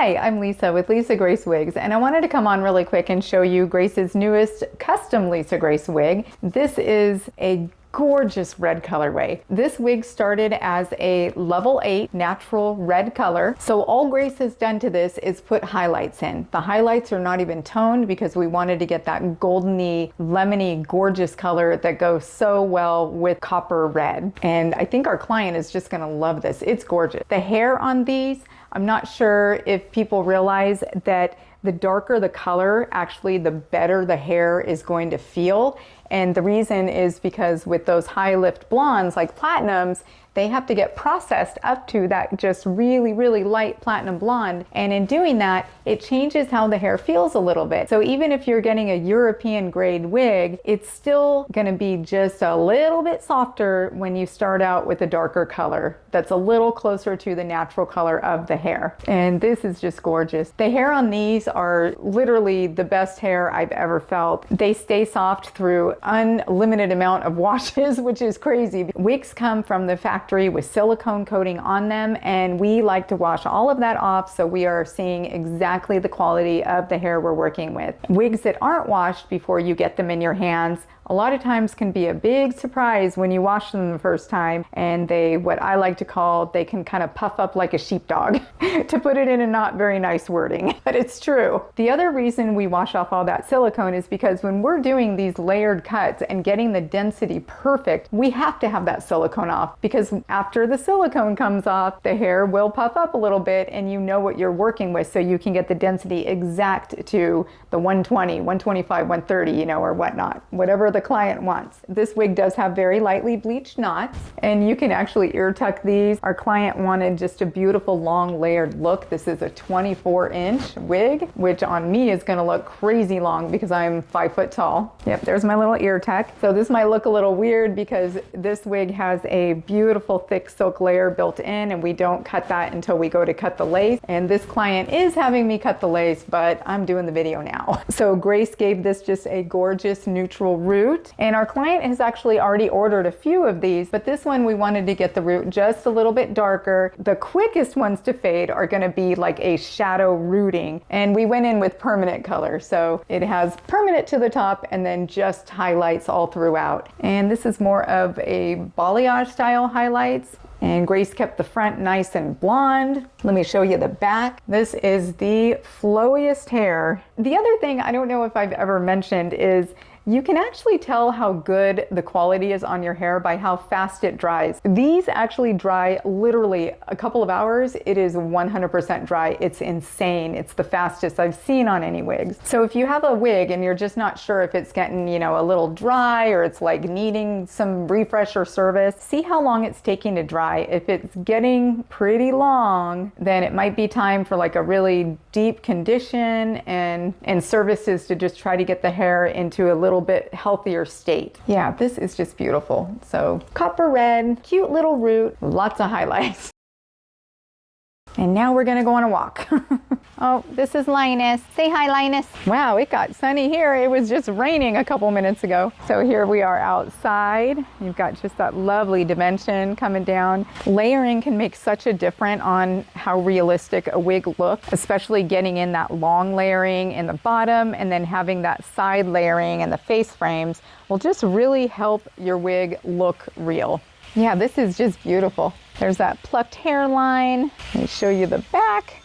Hi, I'm Lisa with Lisa Grace Wigs, and I wanted to come on really quick and show you Grace's newest custom Lisa Grace wig. This is a gorgeous red colorway. This wig started as a level 8 natural red color. So all Grace has done to this is put highlights in. The highlights are not even toned because we wanted to get that goldeny, lemony, gorgeous color that goes so well with copper red. And I think our client is just gonna love this. It's gorgeous. The hair on these, I'm not sure if people realize that the darker the color, actually the better the hair is going to feel. And the reason is because with those high lift blondes like platinums, they have to get processed up to that just really, really light platinum blonde. And in doing that, it changes how the hair feels a little bit. So even if you're getting a European grade wig, it's still gonna be just a little bit softer when you start out with a darker color that's a little closer to the natural color of the hair. And this is just gorgeous. The hair on these are literally the best hair I've ever felt. They stay soft through unlimited amount of washes, which is crazy. Wigs come from the factory with silicone coating on them, and we like to wash all of that off so we are seeing exactly the quality of the hair we're working with. Wigs that aren't washed before you get them in your hands a lot of times can be a big surprise when you wash them the first time, and they, what I like to call, they can kind of puff up like a sheepdog to put it in a not very nice wording, but it's true. The other reason we wash off all that silicone is because when we're doing these layered cuts and getting the density perfect, we have to have that silicone off, because after the silicone comes off, the hair will puff up a little bit and you know what you're working with, so you can get the density exact to the 120, 125, 130, you know, or whatnot, whatever the client wants. This wig does have very lightly bleached knots, and you can actually ear tuck these. Our client wanted just a beautiful long layered look. This is a 24-inch wig, which on me is gonna look crazy long because I'm 5 foot tall. Yep, there's my little ear tuck. So this might look a little weird because this wig has a beautiful thick silk layer built in, and we don't cut that until we go to cut the lace. And this client is having me cut the lace, but I'm doing the video now. So Grace gave this just a gorgeous neutral root. And our client has actually already ordered a few of these, but this one we wanted to get the root just a little bit darker. The quickest ones to fade are going to be like a shadow rooting, and we went in with permanent color. So it has permanent to the top and then just highlights all throughout. And this is more of a balayage style highlights. And Grace kept the front nice and blonde. Let me show you the back. This is the flowiest hair. The other thing I don't know if I've ever mentioned is you can actually tell how good the quality is on your hair by how fast it dries. These actually dry literally a couple of hours. It is 100% dry. It's insane. It's the fastest I've seen on any wigs. So if you have a wig and you're just not sure if it's getting, you know, a little dry or it's like needing some refresh or service, see how long it's taking to dry. If it's getting pretty long, then it might be time for like a really deep condition and services to just try to get the hair into a little bit healthier state. Yeah, this is just beautiful. So copper red, cute little root, lots of highlights. And now we're gonna go on a walk. Oh, this is Linus. Say hi, Linus. Wow, it got sunny here. It was just raining a couple minutes ago. So here we are outside. You've got just that lovely dimension coming down. Layering can make such a difference on how realistic a wig looks, especially getting in that long layering in the bottom and then having that side layering and the face frames will just really help your wig look real. Yeah, this is just beautiful. There's that plucked hairline. Let me show you the back.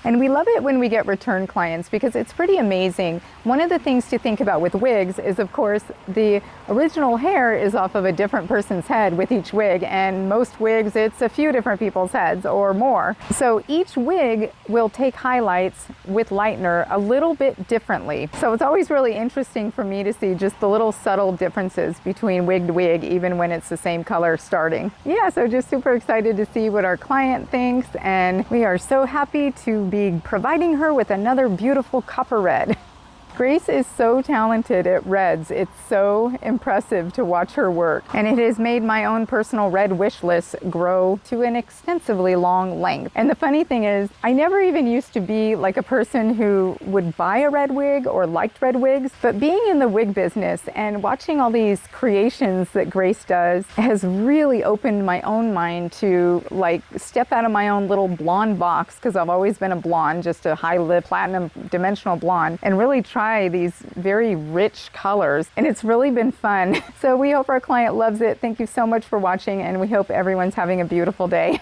And we love it when we get return clients because it's pretty amazing. One of the things to think about with wigs is, of course, the original hair is off of a different person's head with each wig, and most wigs, it's a few different people's heads or more. So each wig will take highlights with lightener a little bit differently. So it's always really interesting for me to see just the little subtle differences between wig to wig, even when it's the same color starting. Yeah, so just super excited to see what our client thinks, and we are so happy to be providing her with another beautiful copper red. Grace is so talented at reds. It's so impressive to watch her work. And it has made my own personal red wish list grow to an extensively long length. And the funny thing is, I never even used to be like a person who would buy a red wig or liked red wigs, but being in the wig business and watching all these creations that Grace does has really opened my own mind to like step out of my own little blonde box, because I've always been a blonde, just a high lip platinum dimensional blonde, and really try these very rich colors. And it's really been fun. So we hope our client loves it. Thank you so much for watching, and we hope everyone's having a beautiful day.